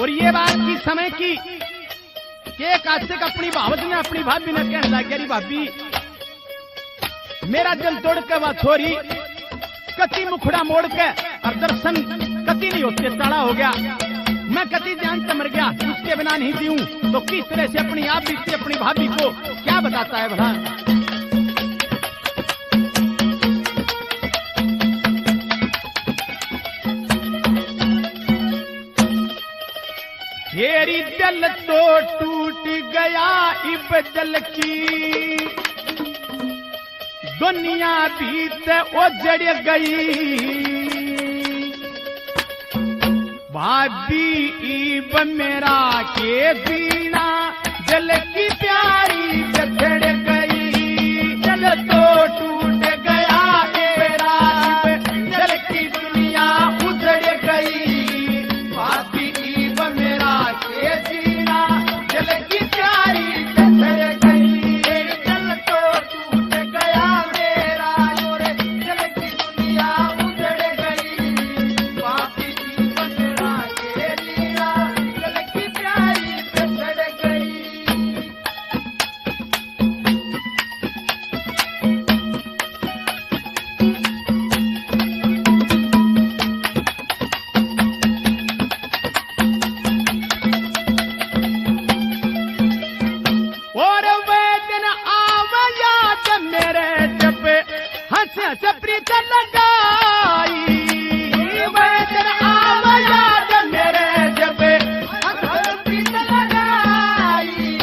और ये बात की समय की एक आशिक अपनी भावत ने अपनी भाभी ने कहने लग गया, भाभी मेरा दिल तोड़ के वह छोरी कति मुखड़ा मोड़ के और दर्शन कति नहीं होते ताड़ा हो गया, मैं कति ध्यान से मर गया, उसके बिना नहीं जीऊं। तो किस तरह से अपनी आप बीतती अपनी भाभी को क्या बताता है भला। तेरी दिल तो टूट गया इब दिल की दुनिया भी ते उजड़ गई, भाभी इब मेरा के बिना दिल की प्यारी बिछड़ गई। दिल तो टूट गया मेरा इब दिल की दुनिया उजड़ गई, भाभी इब मेरा के बिना दिल की प्यारी बिछड़ गई। दिल तो टूट गया मेरा और दिल की दुनिया उजड़ गई, भाभी इब मेरा के बिना दिल की प्यारी बिछड़ गई। और वे दिन आवे याद मेरे जब हंस हंस प्रीत लगाई, वे दिन आवे याद मेरे जब हंस हंस प्रीत लगाई।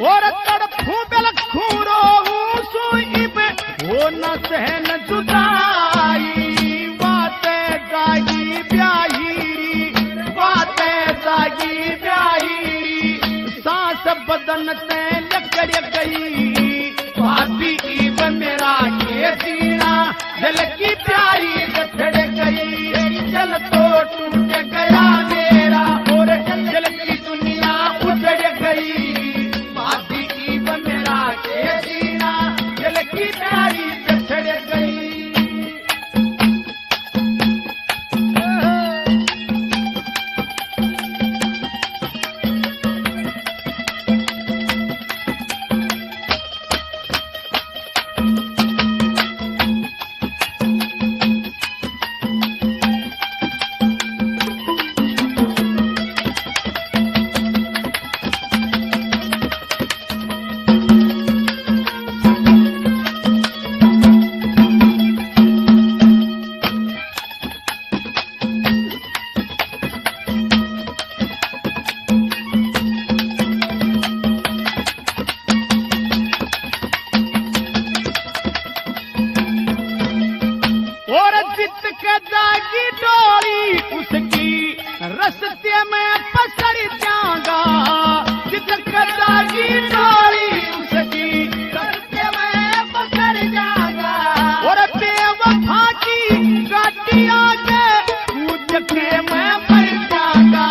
और तड़फूं बिलखूं रोऊं सुइब वो न सहन जुदाई, बातें जागी ब्याही बातें जागी ब्याही, सांस बदन से लकड़ गई, भाभी इब मेरा के सीना दिल की प्यारी बिछड़ गई। दिल तो टूट गया मेरा और दिल की दुनिया उजड़ गई, भाभी इब मेरा के सीना दिल की प्यारी बिछड़ गई। और जित के जागी डोरी उसकी रस्ते में पसर जाऊंगा, जित के जागी डोरी उसकी रस्ते में पसर जाऊंगा। और बेवफा की गाड़ियां के कूद के मैं मर जाऊंगा,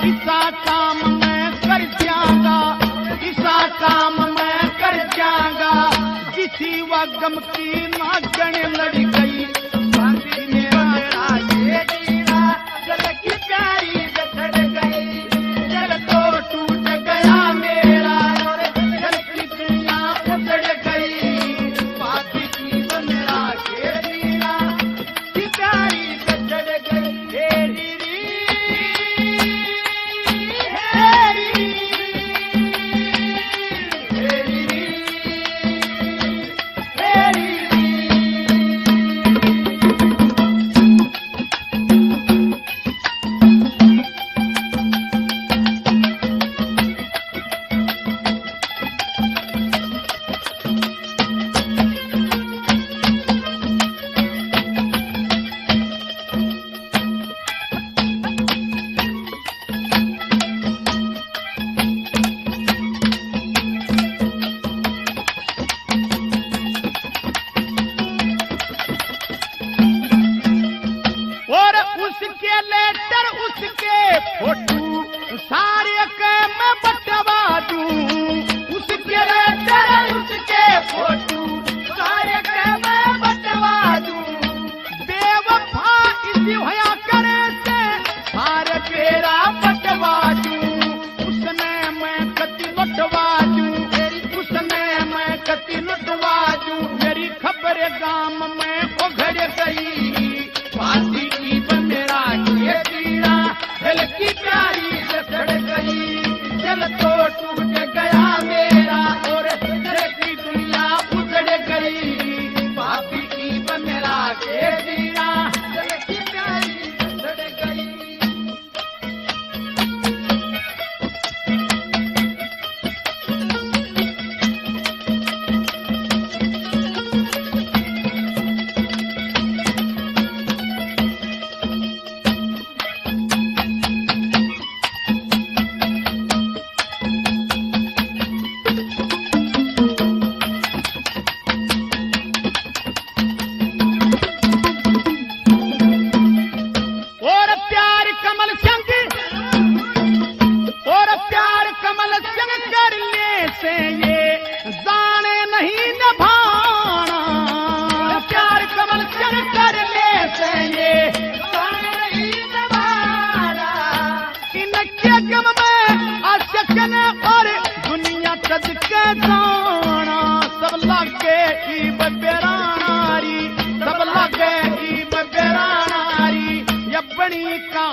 ऐसा काम मैं कर जाऊंगा, ऐसा काम मैं कर जाऊंगा। किसी व गम की नागण लड़ गई, उसके लेटर उसके फोटो सारे के मैं बटवा दूं, उसके लेटर उसके फोटो सारे के मैं बटवा दूं। बेवफा इसी होया करे से सारे तेरा बटवा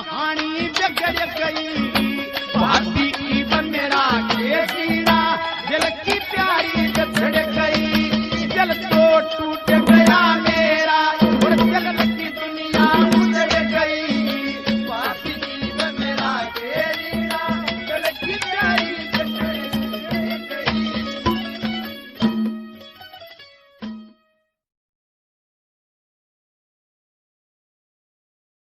कहाँ